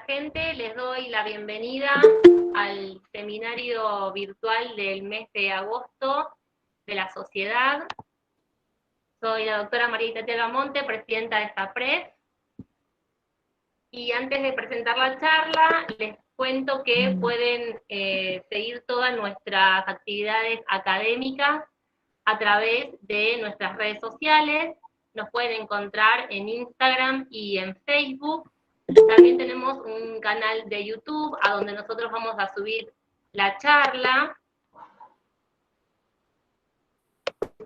gente, les doy la bienvenida al seminario virtual del mes de agosto de la sociedad. Soy la doctora María Itatiel Bamonte, presidenta de SAPRES. Y antes de presentar la charla, les cuento que pueden seguir todas nuestras actividades académicas a través de nuestras redes sociales. Nos pueden encontrar en Instagram y en Facebook. También tenemos un canal de YouTube a donde nosotros vamos a subir la charla.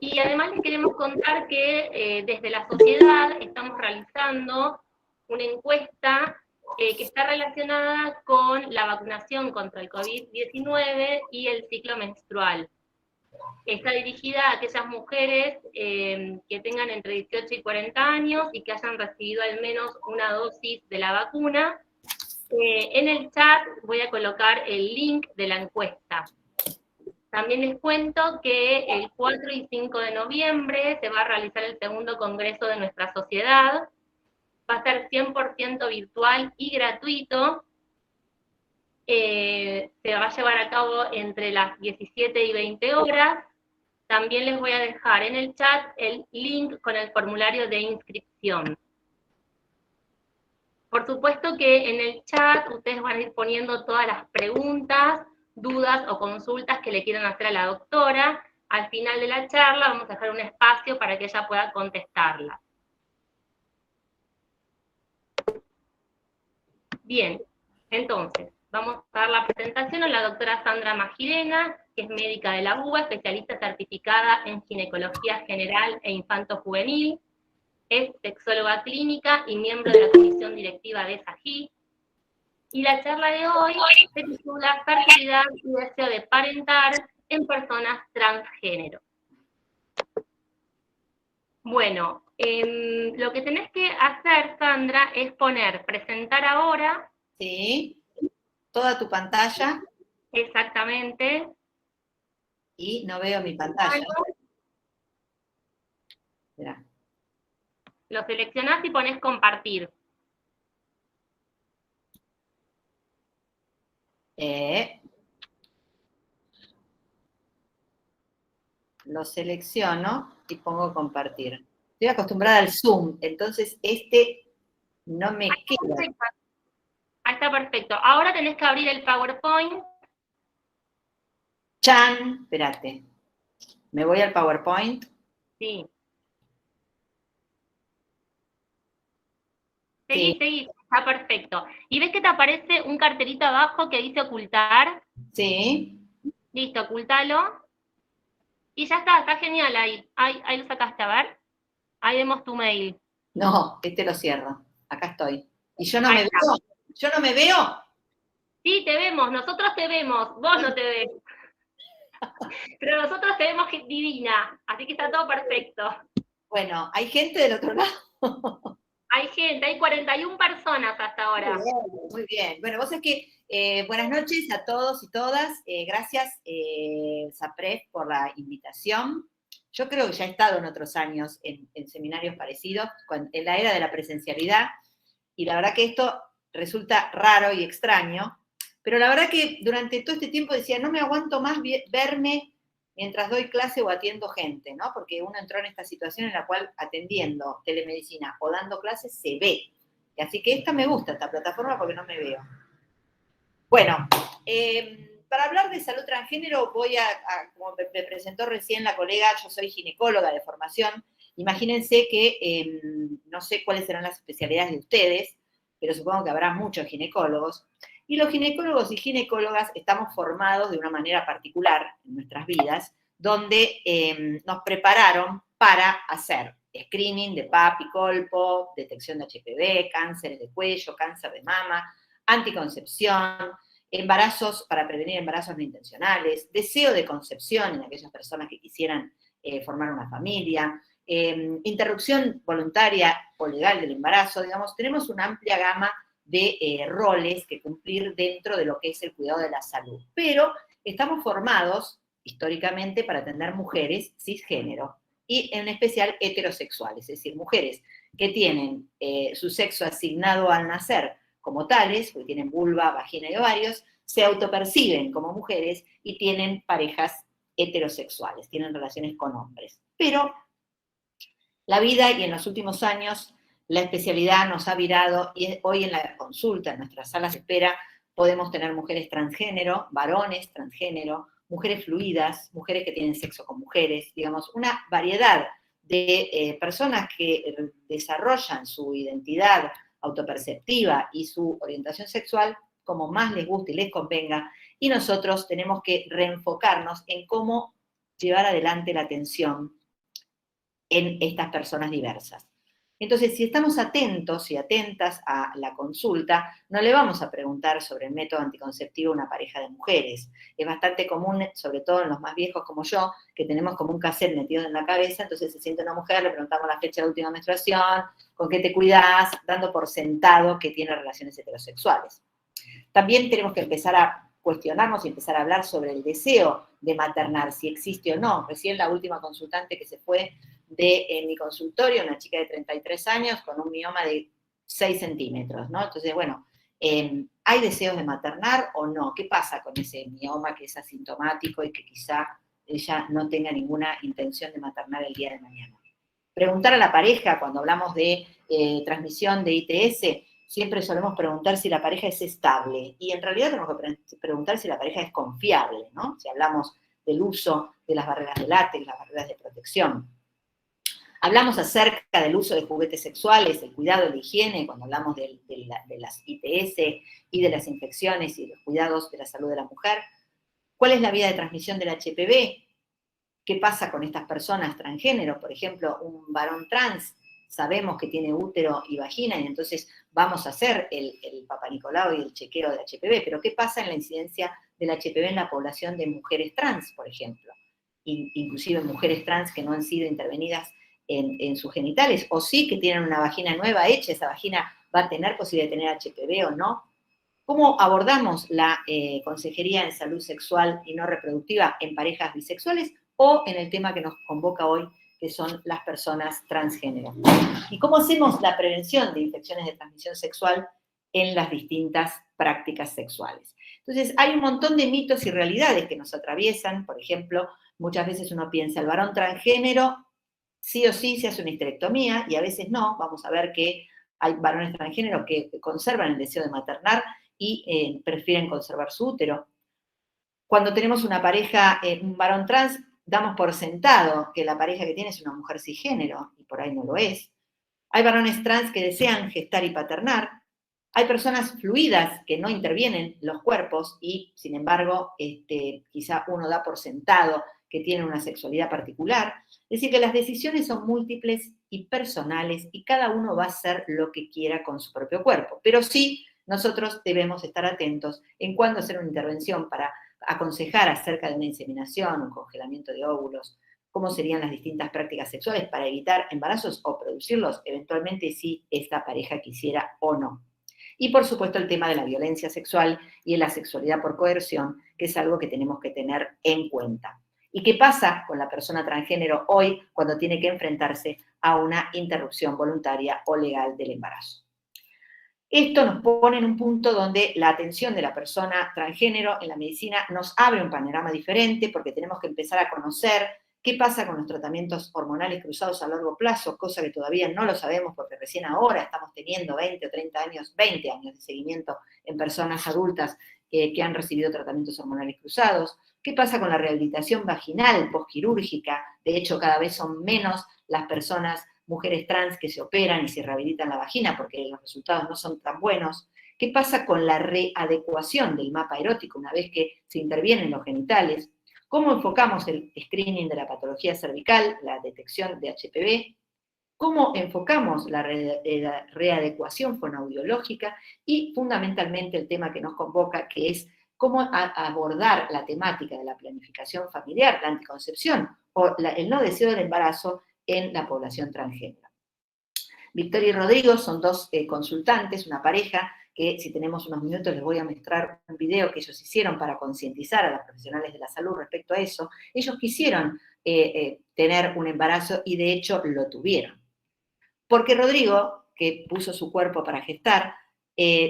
Y además les queremos contar que desde la sociedad estamos realizando una encuesta que está relacionada con la vacunación contra el COVID-19 y el ciclo menstrual. Está dirigida a aquellas mujeres que tengan entre 18 y 40 años y que hayan recibido al menos una dosis de la vacuna. En el chat voy a colocar el link de la encuesta. También les cuento que el 4 y 5 de noviembre se va a realizar el segundo congreso de nuestra sociedad. Va a ser 100% virtual y gratuito. Se va a llevar a cabo entre las 17 y 20 horas. También les voy a dejar en el chat el link con el formulario de inscripción. Por supuesto que en el chat ustedes van a ir poniendo todas las preguntas, dudas o consultas que le quieran hacer a la doctora. Al final de la charla vamos a dejar un espacio para que ella pueda contestarla. Bien, entonces, vamos a dar la presentación a la doctora Sandra Magirena, que es médica de la UBA, especialista certificada en ginecología general e infanto-juvenil. Es sexóloga clínica y miembro de la comisión directiva de SAGI. Y la charla de hoy se titula Fertilidad y deseo de parentar en personas transgénero. Bueno, lo que tenés que hacer, Sandra, es poner presentar ahora. Sí, toda tu pantalla. Exactamente. Y no veo mi pantalla. Mirá. Lo seleccionás y pones compartir. Lo selecciono y pongo compartir. Estoy acostumbrada al Zoom, entonces este no me queda. Ahí está perfecto. Ahora tenés que abrir el PowerPoint. ¡Chan! Espérate. ¿Me voy al PowerPoint? Sí. Sí. Seguí, está perfecto. ¿Y ves que te aparece un cartelito abajo que dice ocultar? Sí. Listo, ocultalo. Y ya está genial ahí. Ahí lo sacaste, a ver. Ahí vemos tu mail. No, este lo cierro. Acá estoy. ¿Y yo no me veo? ¿Yo no me veo? Sí, te vemos, nosotros te vemos, vos no te ves. Pero nosotros te vemos divina, así que está todo perfecto. Bueno, ¿hay gente del otro lado? Hay gente, hay 41 personas hasta ahora. Muy bien. Bueno, vos sabés que buenas noches a todos y todas. Gracias, SAPRES, por la invitación. Yo creo que ya he estado en otros años en seminarios parecidos, en la era de la presencialidad, y la verdad que esto resulta raro y extraño, pero la verdad que durante todo este tiempo decía, no me aguanto más verme mientras doy clase o atiendo gente, ¿no? Porque uno entró en esta situación en la cual atendiendo telemedicina o dando clases se ve. Así que esta me gusta, esta plataforma, porque no me veo. Bueno, para hablar de salud transgénero voy como me presentó recién la colega, yo soy ginecóloga de formación. Imagínense que no sé cuáles serán las especialidades de ustedes, pero supongo que habrá muchos ginecólogos. Y los ginecólogos y ginecólogas estamos formados de una manera particular en nuestras vidas, donde nos prepararon para hacer screening de PAP y colpo, detección de HPV, cánceres de cuello, cáncer de mama, anticoncepción, embarazos para prevenir embarazos no intencionales, deseo de concepción en aquellas personas que quisieran formar una familia, interrupción voluntaria o legal del embarazo, digamos, tenemos una amplia gama de roles que cumplir dentro de lo que es el cuidado de la salud. Pero estamos formados históricamente para atender mujeres cisgénero y en especial heterosexuales, es decir, mujeres que tienen su sexo asignado al nacer como tales, porque tienen vulva, vagina y ovarios, se autoperciben como mujeres y tienen parejas heterosexuales, tienen relaciones con hombres. Pero la vida y en los últimos años la especialidad nos ha virado y hoy en la consulta, en nuestras salas de espera, podemos tener mujeres transgénero, varones transgénero, mujeres fluidas, mujeres que tienen sexo con mujeres, digamos, una variedad de personas que desarrollan su identidad autoperceptiva y su orientación sexual como más les guste y les convenga, y nosotros tenemos que reenfocarnos en cómo llevar adelante la atención en estas personas diversas. Entonces, si estamos atentos y atentas a la consulta, no le vamos a preguntar sobre el método anticonceptivo a una pareja de mujeres. Es bastante común, sobre todo en los más viejos como yo, que tenemos como un cassette metido en la cabeza, entonces se siente una mujer, le preguntamos la fecha de última menstruación, con qué te cuidás, dando por sentado que tiene relaciones heterosexuales. También tenemos que empezar a cuestionarnos y empezar a hablar sobre el deseo de maternar, si existe o no. Recién la última consultante que se fue de mi consultorio, una chica de 33 años con un mioma de 6 centímetros, ¿no? Entonces, bueno, ¿hay deseos de maternar o no? ¿Qué pasa con ese mioma que es asintomático y que quizá ella no tenga ninguna intención de maternar el día de mañana? Preguntar a la pareja, cuando hablamos de transmisión de ITS, siempre solemos preguntar si la pareja es estable, y en realidad tenemos que preguntar si la pareja es confiable, ¿no? Si hablamos del uso de las barreras de látex, las barreras de protección. Hablamos acerca del uso de juguetes sexuales, el cuidado de la higiene, cuando hablamos de las ITS y de las infecciones y de los cuidados de la salud de la mujer. ¿Cuál es la vía de transmisión del HPV? ¿Qué pasa con estas personas transgénero? Por ejemplo, un varón trans, sabemos que tiene útero y vagina, y entonces vamos a hacer el Papa Nicolau y el chequeo de HPV, pero ¿qué pasa en la incidencia del HPV en la población de mujeres trans, por ejemplo? Inclusive mujeres trans que no han sido intervenidas en sus genitales, o sí que tienen una vagina nueva hecha, esa vagina va a tener posibilidad de tener HPV o no. ¿Cómo abordamos la consejería en salud sexual y no reproductiva en parejas bisexuales o en el tema que nos convoca hoy, que son las personas transgénero? ¿Y cómo hacemos la prevención de infecciones de transmisión sexual en las distintas prácticas sexuales? Entonces, hay un montón de mitos y realidades que nos atraviesan. Por ejemplo, muchas veces uno piensa, el varón transgénero sí o sí se hace una histerectomía, y a veces no. Vamos a ver que hay varones transgénero que conservan el deseo de maternar y prefieren conservar su útero. Cuando tenemos una pareja, un varón trans, damos por sentado que la pareja que tiene es una mujer cisgénero, y por ahí no lo es. Hay varones trans que desean gestar y paternar. Hay personas fluidas que no intervienen los cuerpos y, sin embargo, quizá uno da por sentado que tienen una sexualidad particular. Es decir, que las decisiones son múltiples y personales y cada uno va a hacer lo que quiera con su propio cuerpo. Pero sí, nosotros debemos estar atentos en cuándo hacer una intervención para aconsejar acerca de una inseminación, un congelamiento de óvulos, cómo serían las distintas prácticas sexuales para evitar embarazos o producirlos, eventualmente si esta pareja quisiera o no. Y por supuesto el tema de la violencia sexual y de la sexualidad por coerción, que es algo que tenemos que tener en cuenta. ¿Y qué pasa con la persona transgénero hoy cuando tiene que enfrentarse a una interrupción voluntaria o legal del embarazo? Esto nos pone en un punto donde la atención de la persona transgénero en la medicina nos abre un panorama diferente, porque tenemos que empezar a conocer qué pasa con los tratamientos hormonales cruzados a largo plazo, cosa que todavía no lo sabemos porque recién ahora estamos teniendo 20 o 30 años, 20 años de seguimiento en personas adultas que han recibido tratamientos hormonales cruzados. ¿Qué pasa con la rehabilitación vaginal postquirúrgica? De hecho, cada vez son menos las personas, mujeres trans, que se operan y se rehabilitan la vagina porque los resultados no son tan buenos. ¿Qué pasa con la readecuación del mapa erótico una vez que se intervienen los genitales? ¿Cómo enfocamos el screening de la patología cervical, la detección de HPV? ¿Cómo enfocamos la readecuación fonoaudiológica? Y fundamentalmente el tema que nos convoca, que es cómo abordar la temática de la planificación familiar, la anticoncepción o el no deseo del embarazo en la población transgénero. Victoria y Rodrigo son dos consultantes, una pareja, que si tenemos unos minutos les voy a mostrar un video que ellos hicieron para concientizar a las profesionales de la salud respecto a eso. Ellos quisieron tener un embarazo y de hecho lo tuvieron. Porque Rodrigo, que puso su cuerpo para gestar,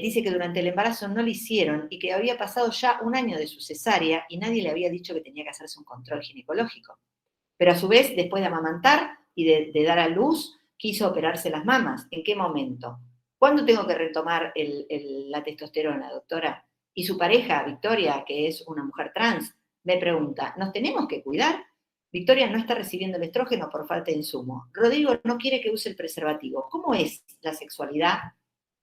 dice que durante el embarazo no le hicieron y que había pasado ya 1 año de su cesárea y nadie le había dicho que tenía que hacerse un control ginecológico. Pero a su vez, después de amamantar y de dar a luz, quiso operarse las mamas. ¿En qué momento? ¿Cuándo tengo que retomar la testosterona, doctora? Y su pareja, Victoria, que es una mujer trans, me pregunta, ¿nos tenemos que cuidar? Victoria no está recibiendo el estrógeno por falta de insumo. Rodrigo no quiere que use el preservativo. ¿Cómo es la sexualidad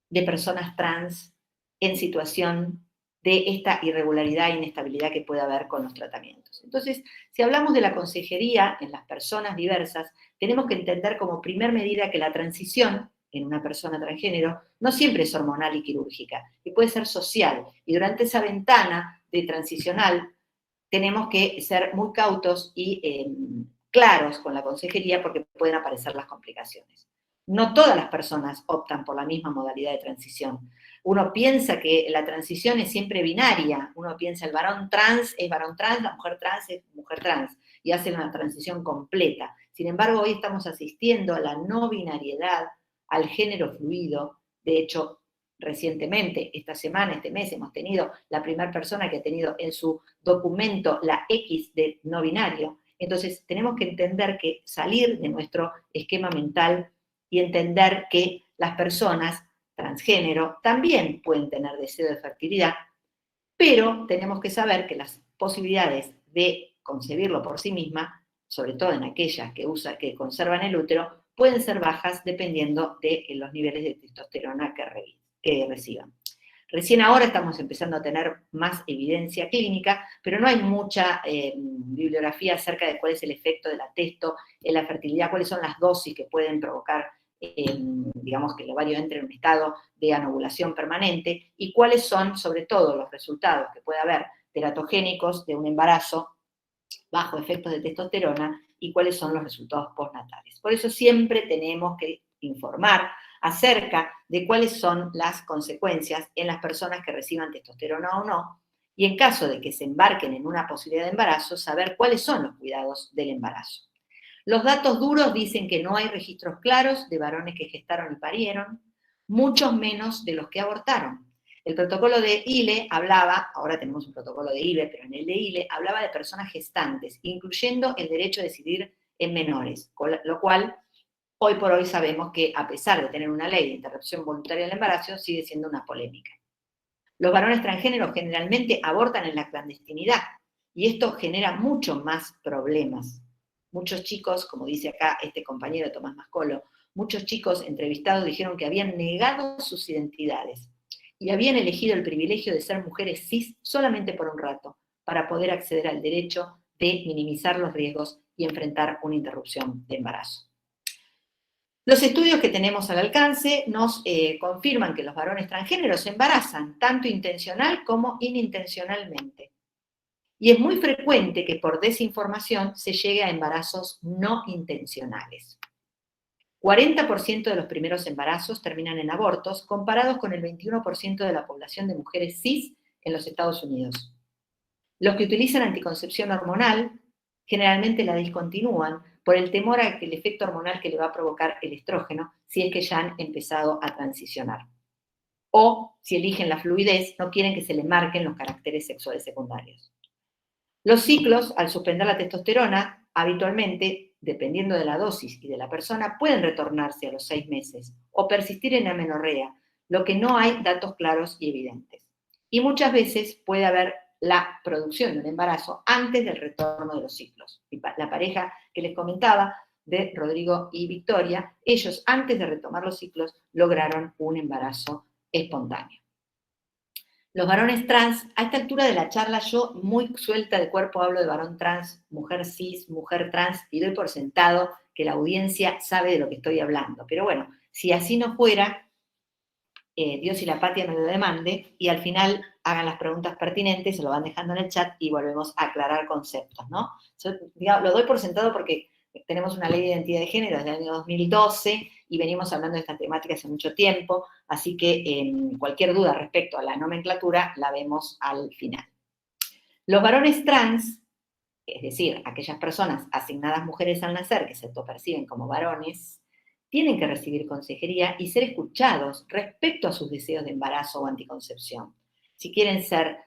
de personas trans en situación de esta irregularidad e inestabilidad que puede haber con los tratamientos? Entonces, si hablamos de la consejería en las personas diversas, tenemos que entender como primer medida que la transición en una persona transgénero no siempre es hormonal y quirúrgica, que puede ser social. Y durante esa ventana de transicional tenemos que ser muy cautos y claros con la consejería porque pueden aparecer las complicaciones. No todas las personas optan por la misma modalidad de transición. Uno piensa que la transición es siempre binaria. Uno piensa el varón trans es varón trans, la mujer trans es mujer trans, y hacen una transición completa. Sin embargo, hoy estamos asistiendo a la no binariedad, al género fluido. De hecho, recientemente, esta semana, este mes, hemos tenido la primera persona que ha tenido en su documento la X de no binario. Entonces, tenemos que entender que salir de nuestro esquema mental y entender que las personas transgénero también pueden tener deseo de fertilidad, pero tenemos que saber que las posibilidades de concebirlo por sí misma, sobre todo en aquellas que conservan el útero, pueden ser bajas dependiendo de los niveles de testosterona que reciban. Recién ahora estamos empezando a tener más evidencia clínica, pero no hay mucha bibliografía acerca de cuál es el efecto de la testo en la fertilidad, cuáles son las dosis que pueden provocar, digamos, que el ovario entre en un estado de anovulación permanente y cuáles son, sobre todo, los resultados que puede haber teratogénicos de un embarazo bajo efectos de testosterona y cuáles son los resultados postnatales. Por eso siempre tenemos que informar acerca de cuáles son las consecuencias en las personas que reciban testosterona o no, y en caso de que se embarquen en una posibilidad de embarazo, saber cuáles son los cuidados del embarazo. Los datos duros dicen que no hay registros claros de varones que gestaron y parieron, muchos menos de los que abortaron. El protocolo de ILE hablaba, ahora tenemos un protocolo de ILE, pero en el de ILE hablaba de personas gestantes, incluyendo el derecho a decidir en menores, lo cual hoy por hoy sabemos que, a pesar de tener una ley de interrupción voluntaria del embarazo, sigue siendo una polémica. Los varones transgéneros generalmente abortan en la clandestinidad y esto genera mucho más problemas. Muchos chicos, como dice acá este compañero Tomás Mascolo, muchos chicos entrevistados dijeron que habían negado sus identidades y habían elegido el privilegio de ser mujeres cis solamente por un rato, para poder acceder al derecho de minimizar los riesgos y enfrentar una interrupción de embarazo. Los estudios que tenemos al alcance nos confirman que los varones transgéneros se embarazan, tanto intencional como inintencionalmente. Y es muy frecuente que por desinformación se llegue a embarazos no intencionales. 40% de los primeros embarazos terminan en abortos, comparados con el 21% de la población de mujeres cis en los Estados Unidos. Los que utilizan anticoncepción hormonal generalmente la discontinúan por el temor a que el efecto hormonal que le va a provocar el estrógeno si es que ya han empezado a transicionar. O, si eligen la fluidez, no quieren que se le marquen los caracteres sexuales secundarios. Los ciclos, al suspender la testosterona, habitualmente, dependiendo de la dosis y de la persona, pueden retornarse a los 6 meses o persistir en amenorrea, lo que no hay datos claros y evidentes. Y muchas veces puede haber la producción de un embarazo antes del retorno de los ciclos. La pareja que les comentaba, de Rodrigo y Victoria, ellos antes de retomar los ciclos lograron un embarazo espontáneo. Los varones trans, a esta altura de la charla, yo muy suelta de cuerpo hablo de varón trans, mujer cis, mujer trans, y doy por sentado que la audiencia sabe de lo que estoy hablando. Pero bueno, si así no fuera, Dios y la patria me lo demande, y al final hagan las preguntas pertinentes, se lo van dejando en el chat y volvemos a aclarar conceptos, ¿no? Yo, digamos, lo doy por sentado porque tenemos una ley de identidad de género desde el año 2012 y venimos hablando de esta temática hace mucho tiempo, así que cualquier duda respecto a la nomenclatura la vemos al final. Los varones trans, es decir, aquellas personas asignadas mujeres al nacer que se autoperciben como varones, tienen que recibir consejería y ser escuchados respecto a sus deseos de embarazo o anticoncepción, si quieren ser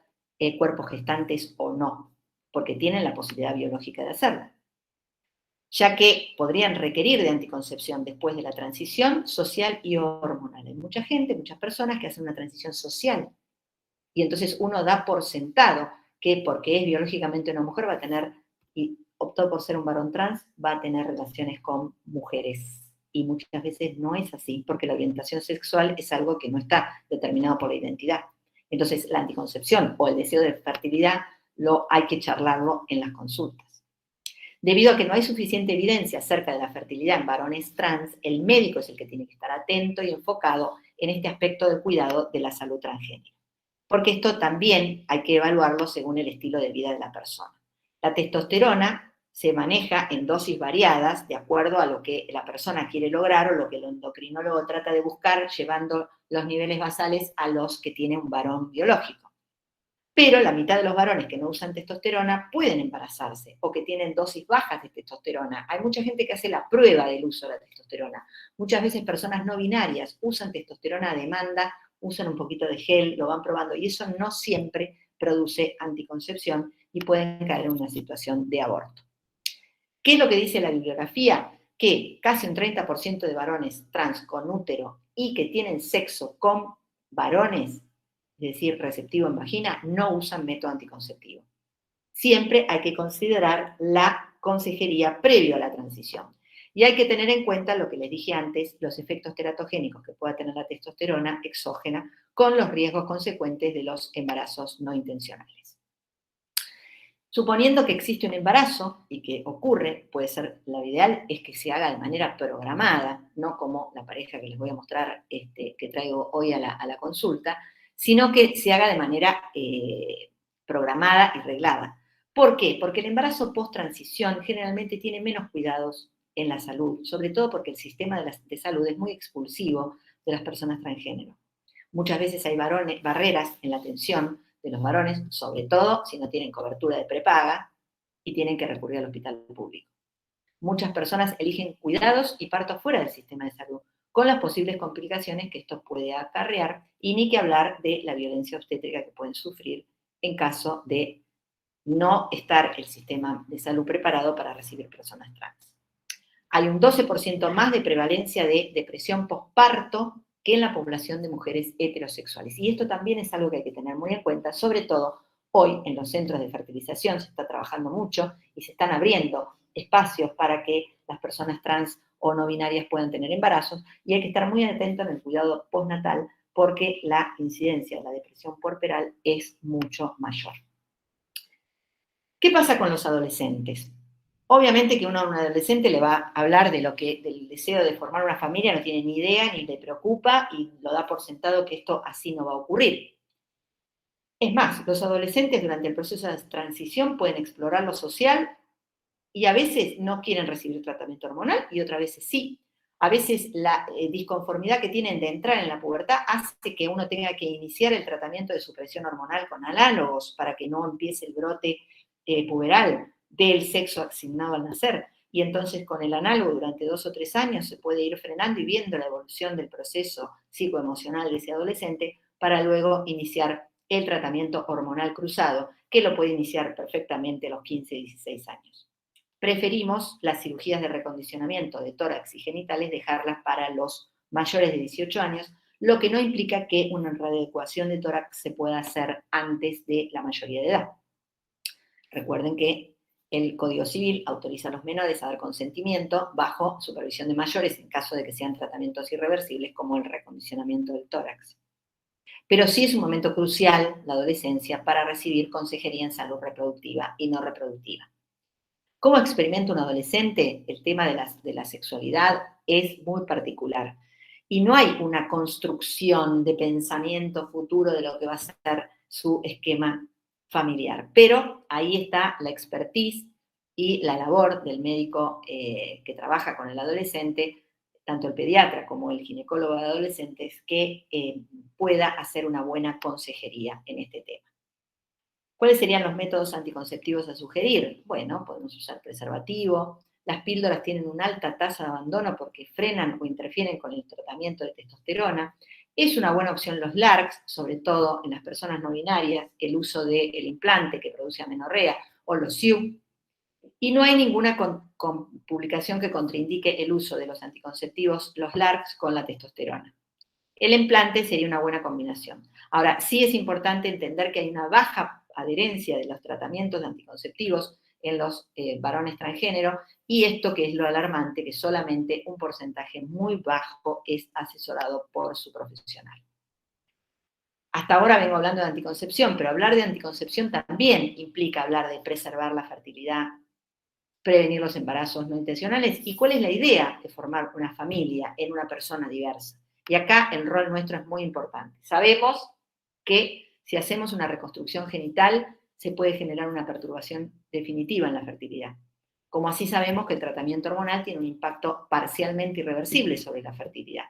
cuerpos gestantes o no, porque tienen la posibilidad biológica de hacerlo, ya que podrían requerir de anticoncepción después de la transición social y hormonal. Hay mucha gente, muchas personas que hacen una transición social y entonces uno da por sentado que porque es biológicamente una mujer va a tener, y optó por ser un varón trans, va a tener relaciones con mujeres. Y muchas veces no es así, porque la orientación sexual es algo que no está determinado por la identidad. Entonces, la anticoncepción o el deseo de fertilidad hay que charlarlo en las consultas. Debido a que no hay suficiente evidencia acerca de la fertilidad en varones trans, el médico es el que tiene que estar atento y enfocado en este aspecto del cuidado de la salud transgénero. Porque esto también hay que evaluarlo según el estilo de vida de la persona. La testosterona se maneja en dosis variadas de acuerdo a lo que la persona quiere lograr o lo que el endocrinólogo trata de buscar, llevando los niveles basales a los que tiene un varón biológico. Pero la mitad de los varones que no usan testosterona pueden embarazarse o que tienen dosis bajas de testosterona. Hay mucha gente que hace la prueba del uso de la testosterona. Muchas veces personas no binarias usan testosterona a demanda, usan un poquito de gel, lo van probando y eso no siempre produce anticoncepción y pueden caer en una situación de aborto. ¿Qué es lo que dice la bibliografía? Que casi un 30% de varones trans con útero y que tienen sexo con varones, es decir, receptivo en vagina, no usan método anticonceptivo. Siempre hay que considerar la consejería previo a la transición. Y hay que tener en cuenta lo que les dije antes, los efectos teratogénicos que pueda tener la testosterona exógena con los riesgos consecuentes de los embarazos no intencionales. Suponiendo que existe un embarazo y que ocurre, puede ser, lo ideal es que se haga de manera programada, no como la pareja que les voy a mostrar, que traigo hoy a la consulta, sino que se haga de manera programada y reglada. ¿Por qué? Porque el embarazo post-transición generalmente tiene menos cuidados en la salud, sobre todo porque el sistema de salud es muy expulsivo de las personas transgénero. Muchas veces hay barreras en la atención de los varones, sobre todo si no tienen cobertura de prepaga y tienen que recurrir al hospital público. Muchas personas eligen cuidados y parto fuera del sistema de salud, con las posibles complicaciones que esto puede acarrear, y ni que hablar de la violencia obstétrica que pueden sufrir en caso de no estar el sistema de salud preparado para recibir personas trans. Hay un 12% más de prevalencia de depresión posparto que en la población de mujeres heterosexuales. Y esto también es algo que hay que tener muy en cuenta, sobre todo hoy en los centros de fertilización se está trabajando mucho y se están abriendo espacios para que las personas trans o no binarias puedan tener embarazos, y hay que estar muy atento en el cuidado postnatal porque la incidencia de la depresión puerperal es mucho mayor. ¿Qué pasa con los adolescentes? Obviamente que uno a un adolescente le va a hablar del deseo de formar una familia, no tiene ni idea, ni le preocupa, y lo da por sentado que esto así no va a ocurrir. Es más, los adolescentes durante el proceso de transición pueden explorar lo social y a veces no quieren recibir tratamiento hormonal y otras veces sí. A veces la disconformidad que tienen de entrar en la pubertad hace que uno tenga que iniciar el tratamiento de supresión hormonal con análogos para que no empiece el brote puberal del sexo asignado al nacer. Y entonces con el análogo durante 2 o 3 años se puede ir frenando y viendo la evolución del proceso psicoemocional de ese adolescente para luego iniciar el tratamiento hormonal cruzado, que lo puede iniciar perfectamente a los 15, 16 años. Preferimos las cirugías de recondicionamiento de tórax y genitales dejarlas para los mayores de 18 años, lo que no implica que una readecuación de tórax se pueda hacer antes de la mayoría de edad. Recuerden que el Código Civil autoriza a los menores a dar consentimiento bajo supervisión de mayores en caso de que sean tratamientos irreversibles como el recondicionamiento del tórax. Pero sí es un momento crucial, la adolescencia, para recibir consejería en salud reproductiva y no reproductiva. ¿Cómo experimenta un adolescente? El tema de la sexualidad es muy particular. Y no hay una construcción de pensamiento futuro de lo que va a ser su esquema familiar. Pero ahí está la expertise y la labor del médico que trabaja con el adolescente, tanto el pediatra como el ginecólogo de adolescentes, que pueda hacer una buena consejería en este tema. ¿Cuáles serían los métodos anticonceptivos a sugerir? Bueno, podemos usar preservativo, Las píldoras tienen una alta tasa de abandono porque frenan o interfieren con el tratamiento de testosterona. Es una buena opción los LARCs, sobre todo en las personas no binarias, el uso del implante que produce amenorrea, o los SIU. Y no hay ninguna publicación que contraindique el uso de los anticonceptivos, los LARCs, con la testosterona. El implante sería una buena combinación. Ahora, sí es importante entender que hay una baja adherencia de los tratamientos de anticonceptivos en los varones transgénero, y esto que es lo alarmante, que solamente un porcentaje muy bajo es asesorado por su profesional. Hasta ahora vengo hablando de anticoncepción, pero hablar de anticoncepción también implica hablar de preservar la fertilidad, prevenir los embarazos no intencionales, y cuál es la idea de formar una familia en una persona diversa. Y acá el rol nuestro es muy importante. Sabemos que si hacemos una reconstrucción genital, se puede generar una perturbación definitiva en la fertilidad. Como así sabemos que el tratamiento hormonal tiene un impacto parcialmente irreversible sobre la fertilidad,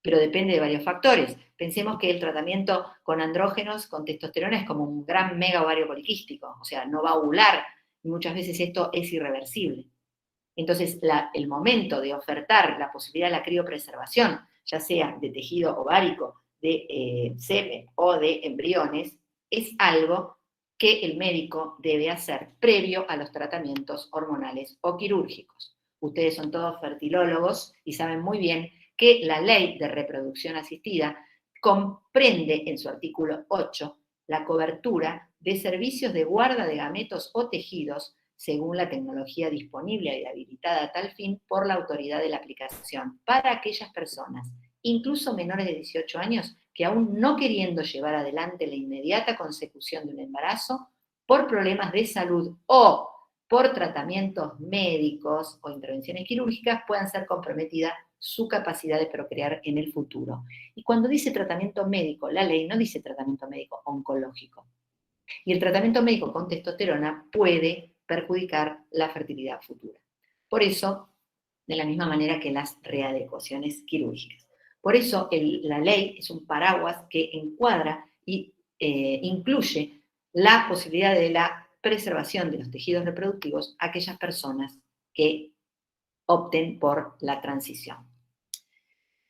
pero depende de varios factores. Pensemos que el tratamiento con andrógenos, con testosterona, es como un gran mega ovario poliquístico, o sea, no va a ovular, y muchas veces esto es irreversible. Entonces, el momento de ofertar la posibilidad de la criopreservación, ya sea de tejido ovárico, de semen o de embriones, es algo que el médico debe hacer previo a los tratamientos hormonales o quirúrgicos. Ustedes son todos fertilólogos y saben muy bien que la ley de reproducción asistida comprende en su artículo 8 la cobertura de servicios de guarda de gametos o tejidos según la tecnología disponible y habilitada a tal fin por la autoridad de la aplicación, para aquellas personas, incluso menores de 18 años, que aún no queriendo llevar adelante la inmediata consecución de un embarazo, por problemas de salud o por tratamientos médicos o intervenciones quirúrgicas, puedan ser comprometida su capacidad de procrear en el futuro. Y cuando dice tratamiento médico, la ley no dice tratamiento médico oncológico. Y el tratamiento médico con testosterona puede perjudicar la fertilidad futura. Por eso, de la misma manera que las readecuaciones quirúrgicas. Por eso la ley es un paraguas que encuadra y incluye la posibilidad de la preservación de los tejidos reproductivos a aquellas personas que opten por la transición.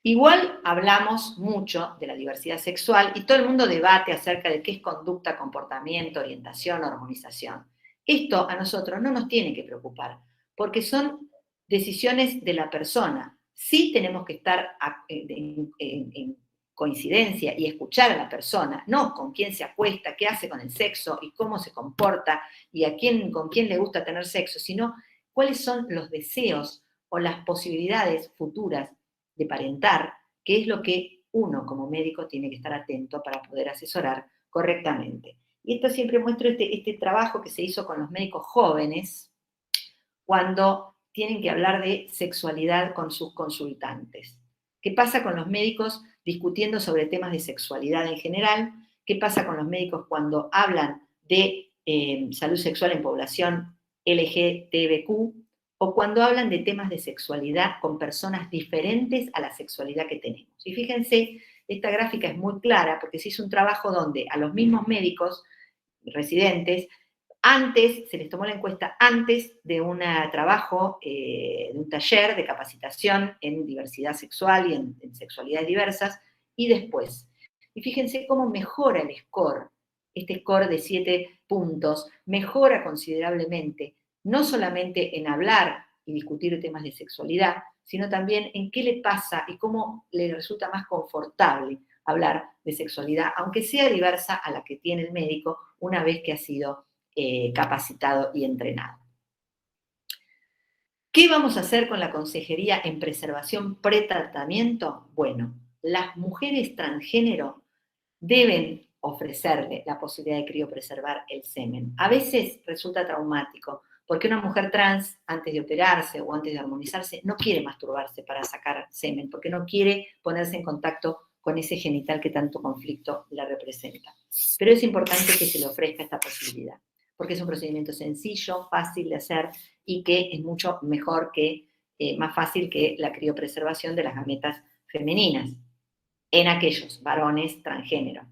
Igual hablamos mucho de la diversidad sexual y todo el mundo debate acerca de qué es conducta, comportamiento, orientación, hormonización. Esto a nosotros no nos tiene que preocupar, porque son decisiones de la persona. Sí tenemos que estar en coincidencia y escuchar a la persona, no con quién se acuesta, qué hace con el sexo y cómo se comporta y con quién le gusta tener sexo, sino cuáles son los deseos o las posibilidades futuras de parentar, que es lo que uno como médico tiene que estar atento para poder asesorar correctamente. Y esto siempre muestro este trabajo que se hizo con los médicos jóvenes cuando tienen que hablar de sexualidad con sus consultantes. ¿Qué pasa con los médicos discutiendo sobre temas de sexualidad en general? ¿Qué pasa con los médicos cuando hablan de salud sexual en población LGTBQ? O cuando hablan de temas de sexualidad con personas diferentes a la sexualidad que tenemos. Y fíjense, esta gráfica es muy clara porque se hizo un trabajo donde a los mismos médicos residentes, antes, se les tomó la encuesta antes de un trabajo, de un taller de capacitación en diversidad sexual y en sexualidades diversas, y después. Y fíjense cómo mejora el score. Este score de 7 puntos mejora considerablemente, no solamente en hablar y discutir temas de sexualidad, sino también en qué le pasa y cómo le resulta más confortable hablar de sexualidad, aunque sea diversa a la que tiene el médico una vez que ha sido capacitado y entrenado. ¿Qué vamos a hacer con la consejería en preservación pretratamiento? Bueno, las mujeres transgénero deben ofrecerle la posibilidad de criopreservar el semen. A veces resulta traumático, porque una mujer trans, antes de operarse o antes de hormonizarse, no quiere masturbarse para sacar semen, porque no quiere ponerse en contacto con ese genital que tanto conflicto le representa. Pero es importante que se le ofrezca esta posibilidad, porque es un procedimiento sencillo, fácil de hacer y que es mucho mejor más fácil que la criopreservación de las gametas femeninas en aquellos varones transgénero,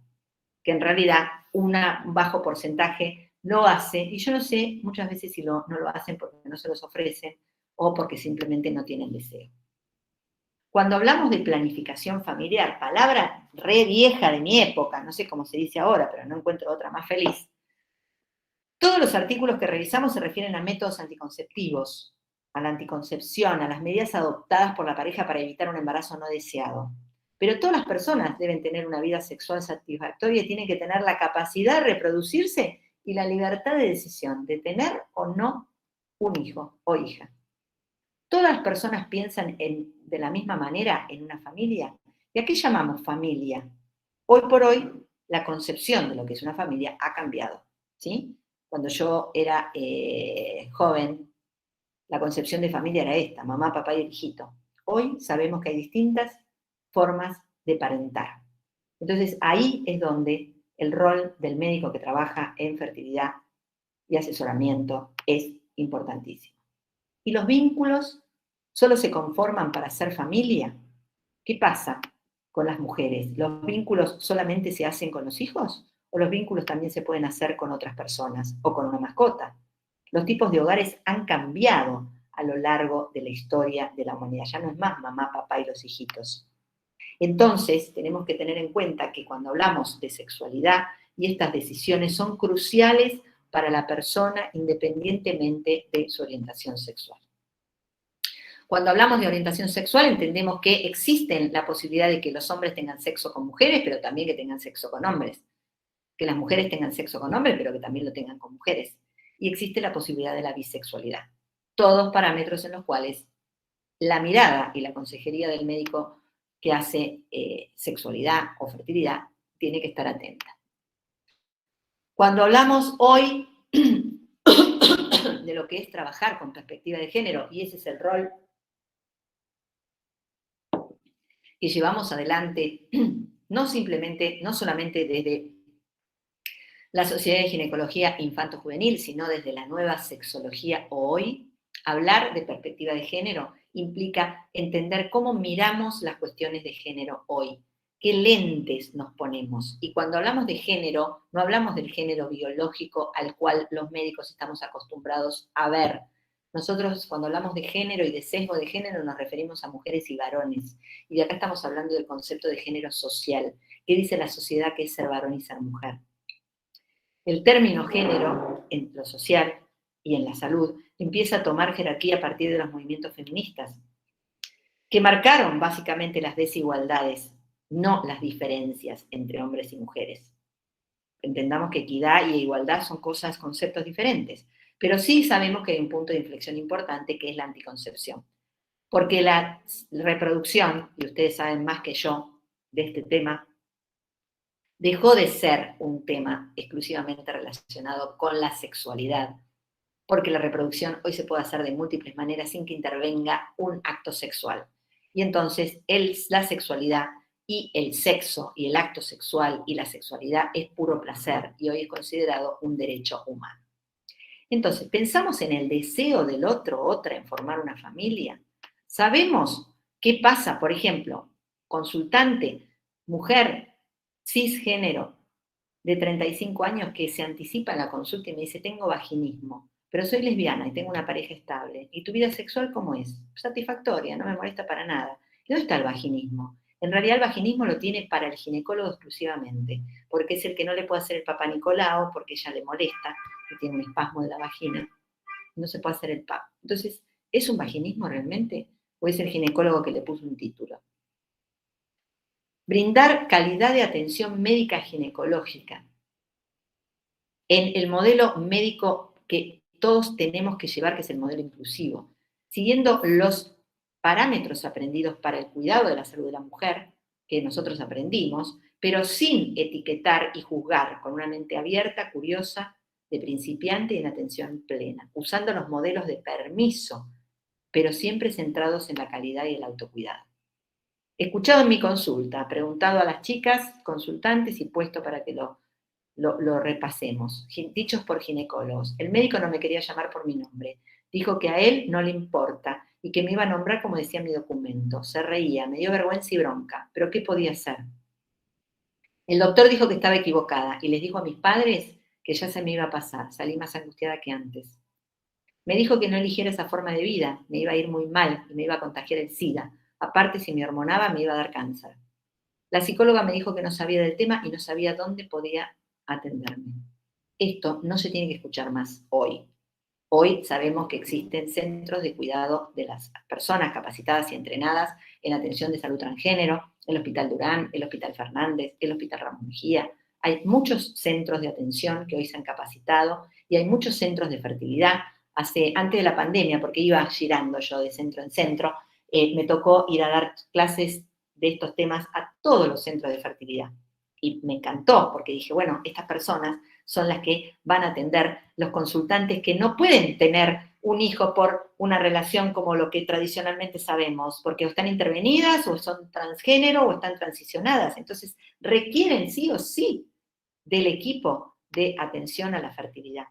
que en realidad un bajo porcentaje lo hace, y yo no sé muchas veces si no lo hacen porque no se los ofrecen, o porque simplemente no tienen deseo. Cuando hablamos de planificación familiar, palabra re vieja de mi época, no sé cómo se dice ahora, pero no encuentro otra más feliz, todos los artículos que revisamos se refieren a métodos anticonceptivos, a la anticoncepción, a las medidas adoptadas por la pareja para evitar un embarazo no deseado. Pero todas las personas deben tener una vida sexual satisfactoria y tienen que tener la capacidad de reproducirse y la libertad de decisión de tener o no un hijo o hija. ¿Todas las personas piensan de la misma manera en una familia? ¿Y a qué llamamos familia? Hoy por hoy, la concepción de lo que es una familia ha cambiado, ¿sí? Cuando yo era joven, la concepción de familia era esta, mamá, papá y el hijito. Hoy sabemos que hay distintas formas de parentar. Entonces, ahí es donde el rol del médico que trabaja en fertilidad y asesoramiento es importantísimo. ¿Y los vínculos solo se conforman para ser familia? ¿Qué pasa con las mujeres? ¿Los vínculos solamente se hacen con los hijos? ¿O los vínculos también se pueden hacer con otras personas o con una mascota? Los tipos de hogares han cambiado a lo largo de la historia de la humanidad. Ya no es más mamá, papá y los hijitos. Entonces, tenemos que tener en cuenta que cuando hablamos de sexualidad y estas decisiones son cruciales para la persona independientemente de su orientación sexual. Cuando hablamos de orientación sexual entendemos que existe la posibilidad de que los hombres tengan sexo con mujeres, pero también que tengan sexo con hombres. Que las mujeres tengan sexo con hombres, pero que también lo tengan con mujeres. Y existe la posibilidad de la bisexualidad. Todos parámetros en los cuales la mirada y la consejería del médico que hace sexualidad o fertilidad tiene que estar atenta. Cuando hablamos hoy de lo que es trabajar con perspectiva de género, y ese es el rol que llevamos adelante, no solamente desde la Sociedad de Ginecología Infanto-Juvenil, sino desde la nueva sexología hoy, hablar de perspectiva de género implica entender cómo miramos las cuestiones de género hoy, qué lentes nos ponemos. Y cuando hablamos de género, no hablamos del género biológico al cual los médicos estamos acostumbrados a ver. Nosotros cuando hablamos de género y de sesgo de género nos referimos a mujeres y varones. Y de acá estamos hablando del concepto de género social. ¿Qué dice la sociedad que es ser varón y ser mujer? El término género, en lo social y en la salud, empieza a tomar jerarquía a partir de los movimientos feministas, que marcaron básicamente las desigualdades, no las diferencias entre hombres y mujeres. Entendamos que equidad y igualdad son conceptos diferentes, pero sí sabemos que hay un punto de inflexión importante que es la anticoncepción. Porque la reproducción, y ustedes saben más que yo de este tema, dejó de ser un tema exclusivamente relacionado con la sexualidad, porque la reproducción hoy se puede hacer de múltiples maneras sin que intervenga un acto sexual. Y entonces la sexualidad y el sexo y el acto sexual y la sexualidad es puro placer y hoy es considerado un derecho humano. Entonces, pensamos en el deseo del otro o otra en formar una familia. Sabemos qué pasa, por ejemplo, consultante, mujer, cisgénero, de 35 años que se anticipa en la consulta y me dice, tengo vaginismo, pero soy lesbiana y tengo una pareja estable. ¿Y tu vida sexual cómo es? Satisfactoria, no me molesta para nada. ¿Y dónde está el vaginismo? En realidad el vaginismo lo tiene para el ginecólogo exclusivamente, porque es el que no le puede hacer el papá Nicolau, porque ella le molesta, que tiene un espasmo de la vagina, no se puede hacer el PAP. Entonces, ¿es un vaginismo realmente? ¿O es el ginecólogo que le puso un título? Brindar calidad de atención médica ginecológica en el modelo médico que todos tenemos que llevar, que es el modelo inclusivo, siguiendo los parámetros aprendidos para el cuidado de la salud de la mujer, que nosotros aprendimos, pero sin etiquetar y juzgar, con una mente abierta, curiosa, de principiante y en atención plena, usando los modelos de permiso, pero siempre centrados en la calidad y el autocuidado. Escuchado en mi consulta, preguntado a las chicas consultantes y puesto para que lo repasemos. Dichos por ginecólogos. El médico no me quería llamar por mi nombre. Dijo que a él no le importa y que me iba a nombrar como decía mi documento. Se reía, me dio vergüenza y bronca. ¿Pero qué podía hacer? El doctor dijo que estaba equivocada y les dijo a mis padres que ya se me iba a pasar. Salí más angustiada que antes. Me dijo que no eligiera esa forma de vida, me iba a ir muy mal y me iba a contagiar el SIDA. Aparte, si me hormonaba, me iba a dar cáncer. La psicóloga me dijo que no sabía del tema y no sabía dónde podía atenderme. Esto no se tiene que escuchar más hoy. Hoy sabemos que existen centros de cuidado de las personas capacitadas y entrenadas en atención de salud transgénero, el Hospital Durán, el Hospital Fernández, el Hospital Ramos Mejía. Hay muchos centros de atención que hoy se han capacitado y hay muchos centros de fertilidad. Antes de la pandemia, porque iba girando yo de centro en centro, me tocó ir a dar clases de estos temas a todos los centros de fertilidad. Y me encantó, porque dije, bueno, estas personas son las que van a atender los consultantes que no pueden tener un hijo por una relación como lo que tradicionalmente sabemos, porque o están intervenidas, o son transgénero, o están transicionadas. Entonces, requieren sí o sí del equipo de atención a la fertilidad.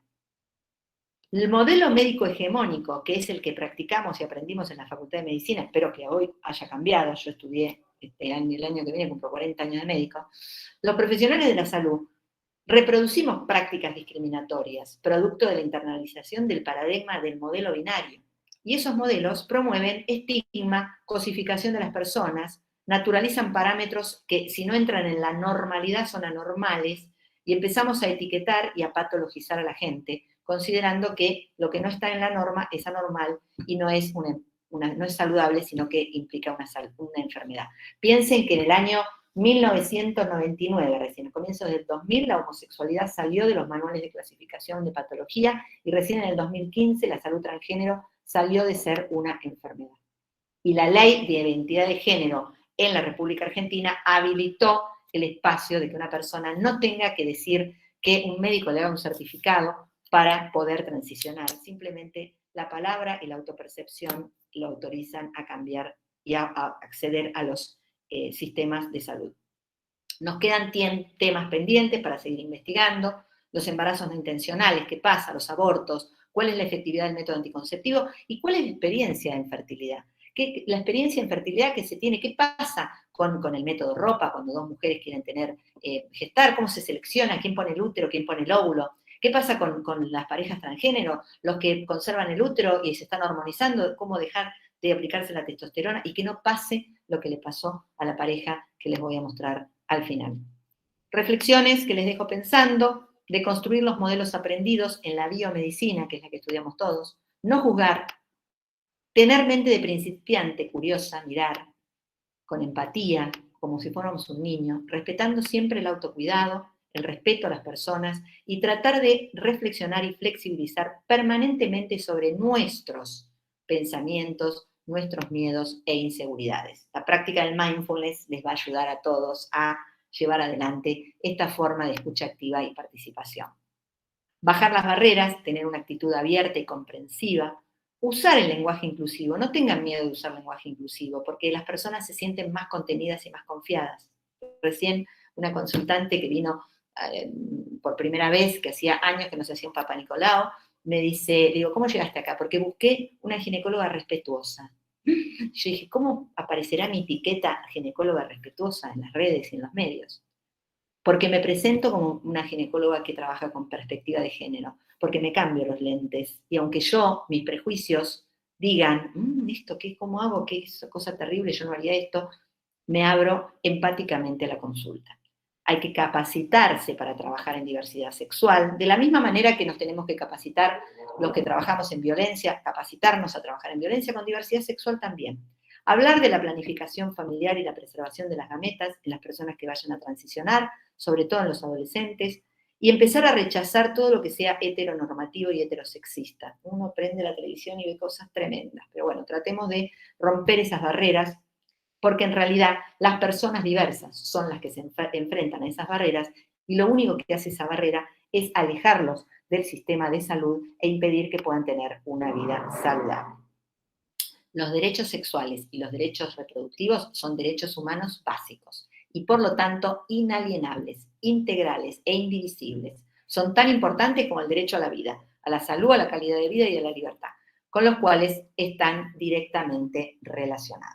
El modelo médico hegemónico, que es el que practicamos y aprendimos en la Facultad de Medicina, espero que hoy haya cambiado, yo estudié el año que viene, cumplo 40 años de médico, los profesionales de la salud reproducimos prácticas discriminatorias, producto de la internalización del paradigma del modelo binario. Y esos modelos promueven estigma, cosificación de las personas, naturalizan parámetros que si no entran en la normalidad son anormales, y empezamos a etiquetar y a patologizar a la gente, considerando que lo que no está en la norma es anormal y no es, no es saludable, sino que implica una enfermedad. Piensen que en el año 1999, recién, a comienzos del 2000, la homosexualidad salió de los manuales de clasificación de patología y recién en el 2015 la salud transgénero salió de ser una enfermedad. Y la ley de identidad de género en la República Argentina habilitó el espacio de que una persona no tenga que decir que un médico le haga un certificado para poder transicionar. Simplemente la palabra y la autopercepción lo autorizan a cambiar y a acceder a los sistemas de salud. Nos quedan temas pendientes para seguir investigando, los embarazos no intencionales, qué pasa, los abortos, cuál es la efectividad del método anticonceptivo y cuál es la experiencia en fertilidad. La experiencia en fertilidad que se tiene, qué pasa con el método ropa, cuando dos mujeres quieren gestar, cómo se selecciona, quién pone el útero, quién pone el óvulo. ¿Qué pasa con las parejas transgénero, los que conservan el útero y se están hormonizando, cómo dejar de aplicarse la testosterona y que no pase lo que le pasó a la pareja que les voy a mostrar al final? Reflexiones que les dejo pensando, de construir los modelos aprendidos en la biomedicina, que es la que estudiamos todos, no juzgar, tener mente de principiante, curiosa, mirar, con empatía, como si fuéramos un niño, respetando siempre el autocuidado, el respeto a las personas y tratar de reflexionar y flexibilizar permanentemente sobre nuestros pensamientos, nuestros miedos e inseguridades. La práctica del mindfulness les va a ayudar a todos a llevar adelante esta forma de escucha activa y participación. Bajar las barreras, tener una actitud abierta y comprensiva, usar el lenguaje inclusivo. No tengan miedo de usar lenguaje inclusivo, porque las personas se sienten más contenidas y más confiadas. Recién una consultante que vino por primera vez, que hacía años que no se hacía un Papá Nicolau, me dice, le digo, ¿cómo llegaste acá? Porque busqué una ginecóloga respetuosa. Yo dije, ¿cómo aparecerá mi etiqueta ginecóloga respetuosa en las redes y en los medios? Porque me presento como una ginecóloga que trabaja con perspectiva de género, porque me cambio los lentes. Y aunque mis prejuicios digan, ¿esto qué? ¿Cómo hago? ¿Qué cosa terrible? Yo no haría esto. Me abro empáticamente a la consulta. Hay que capacitarse para trabajar en diversidad sexual, de la misma manera que nos tenemos que capacitar los que trabajamos en violencia, capacitarnos a trabajar en violencia con diversidad sexual también. Hablar de la planificación familiar y la preservación de las gametas en las personas que vayan a transicionar, sobre todo en los adolescentes, y empezar a rechazar todo lo que sea heteronormativo y heterosexista. Uno prende la televisión y ve cosas tremendas, pero bueno, tratemos de romper esas barreras, porque en realidad las personas diversas son las que se enfrentan a esas barreras y lo único que hace esa barrera es alejarlos del sistema de salud e impedir que puedan tener una vida saludable. Los derechos sexuales y los derechos reproductivos son derechos humanos básicos y por lo tanto inalienables, integrales e indivisibles. Son tan importantes como el derecho a la vida, a la salud, a la calidad de vida y a la libertad, con los cuales están directamente relacionados.